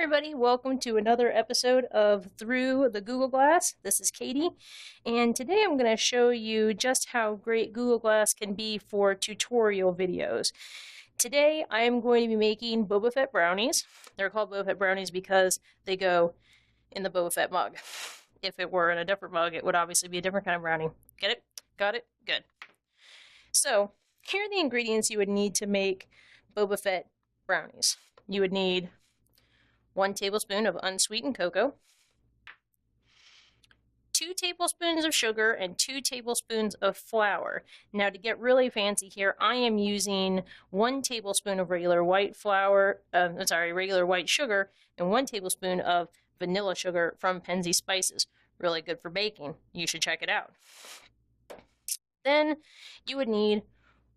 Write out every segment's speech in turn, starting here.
everybody, welcome to another episode of Through the Google Glass. This is Katie, and today I'm going to show you just how great Google Glass can be for tutorial videos. Today I am going to be making Boba Fett brownies. They're called Boba Fett brownies because they go in the Boba Fett mug. If it were in a different mug, it would obviously be a different kind of brownie. Get it? Got it? Good. So, here are the ingredients you would need to make Boba Fett brownies. You would need 1 tablespoon of unsweetened cocoa, 2 tablespoons of sugar, and 2 tablespoons of flour. Now, to get really fancy here, I am using 1 tablespoon of regular white regular white sugar, and 1 tablespoon of vanilla sugar from Penzi Spices. Really good for baking. You should check it out. Then you would need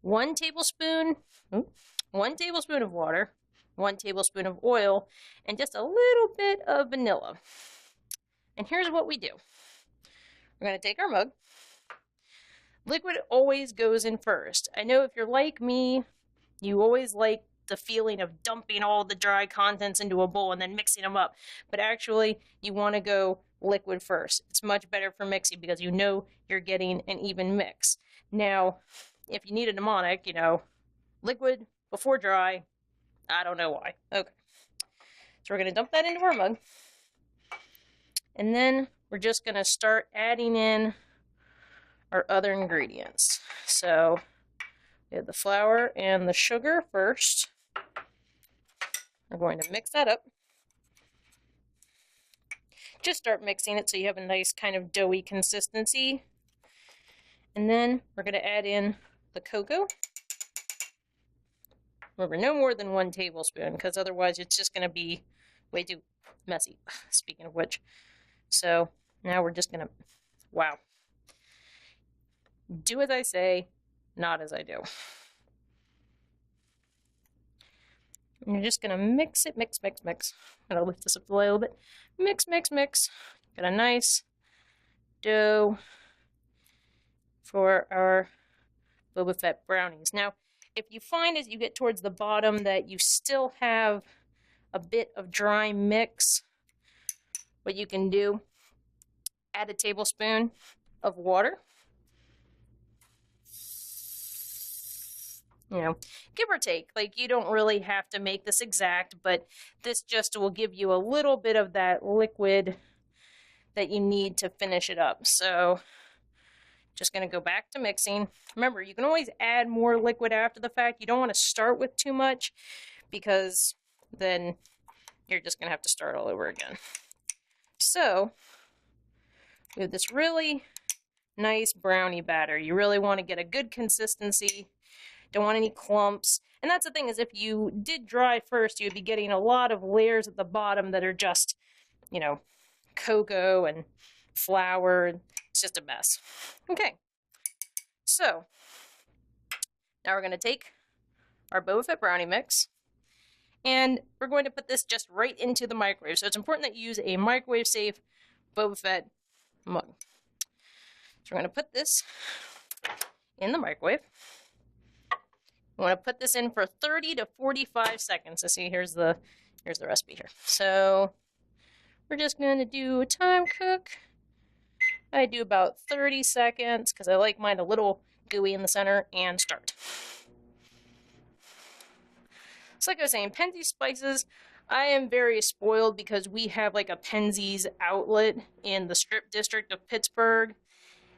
1 tablespoon of water, 1 tablespoon of oil, and just a little bit of vanilla. And here's what we do. We're going to take our mug. Liquid always goes in first. I know if you're like me, you always like the feeling of dumping all the dry contents into a bowl and then mixing them up. But actually, you want to go liquid first. It's much better for mixing because you know you're getting an even mix. Now, if you need a mnemonic, liquid before dry. I don't know why. Okay. So we're going to dump that into our mug. And then we're just going to start adding in our other ingredients. So we have the flour and the sugar first. We're going to mix that up. Just start mixing it so you have a nice kind of doughy consistency. And then we're going to add in the cocoa. Remember, no more than 1 tablespoon, because otherwise it's just going to be way too messy, speaking of which. So, now we're just going to, wow. Do as I say, not as I do. And you're just going to mix it, mix. I'm going to lift this up a little bit. Mix. Got a nice dough for our Boba Fett brownies. Now, if you find as you get towards the bottom that you still have a bit of dry mix, what you can do, add a tablespoon of water. Give or take. Like, you don't really have to make this exact, but this just will give you a little bit of that liquid that you need to finish it up. So, just going to go back to mixing. Remember, you can always add more liquid after the fact. You don't want to start with too much because then you're just going to have to start all over again. So, we have this really nice brownie batter. You really want to get a good consistency. Don't want any clumps. And that's the thing, is if you did dry first, you'd be getting a lot of layers at the bottom that are just, cocoa and flour. It's just a mess. Okay, so now we're going to take our Boba Fett brownie mix, and we're going to put this just right into the microwave. So it's important that you use a microwave-safe Boba Fett mug. So we're going to put this in the microwave. We want to put this in for 30 to 45 seconds. So see, here's the recipe here. So we're just going to do a time cook. I do about 30 seconds because I like mine a little gooey in the center, and start. So like I was saying, Penzi Spices, I am very spoiled because we have like a Penzi's outlet in the Strip District of Pittsburgh.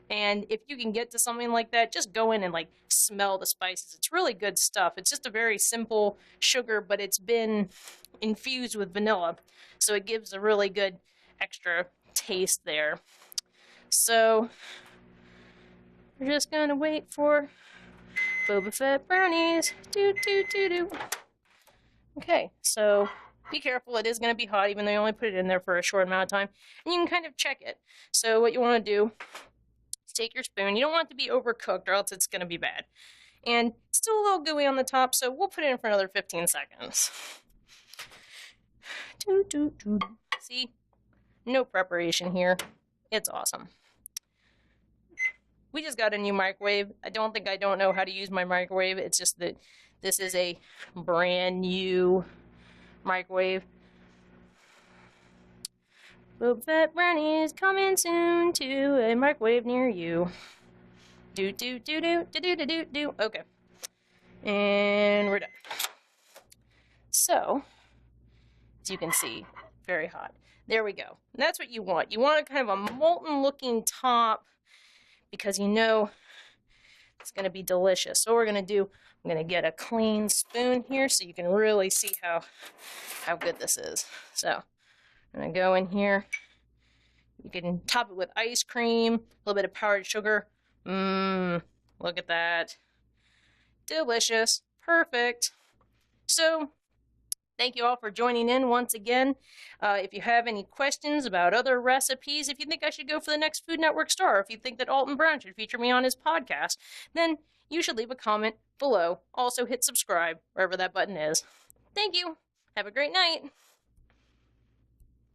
And if you can get to something like that, just go in and like smell the spices. It's really good stuff. It's just a very simple sugar, but it's been infused with vanilla. So it gives a really good extra taste there. So we're just gonna wait for Boba Fett brownies. Okay, so be careful. It is gonna be hot, even though you only put it in there for a short amount of time. And you can kind of check it. So what you want to do is take your spoon. You don't want it to be overcooked, or else it's gonna be bad. And still a little gooey on the top, so we'll put it in for another 15 seconds. See? No preparation here. It's awesome. We just got a new microwave. I don't know how to use my microwave. It's just that this is a brand new microwave. Boba Fett brownies coming soon to a microwave near you. Do do do do do do do do do. Okay, and we're done. So, as you can see, very hot. There we go. And that's what you want. You want a kind of a molten looking top because you know it's going to be delicious. So what we're going to do, I'm going to get a clean spoon here so you can really see how good this is. So I'm going to go in here. You can top it with ice cream, a little bit of powdered sugar. Look at that. Delicious. Perfect. So thank you all for joining in once again. If you have any questions about other recipes, if you think I should go for the next Food Network star, if you think that Alton Brown should feature me on his podcast, then you should leave a comment below. Also hit subscribe, wherever that button is. Thank you. Have a great night.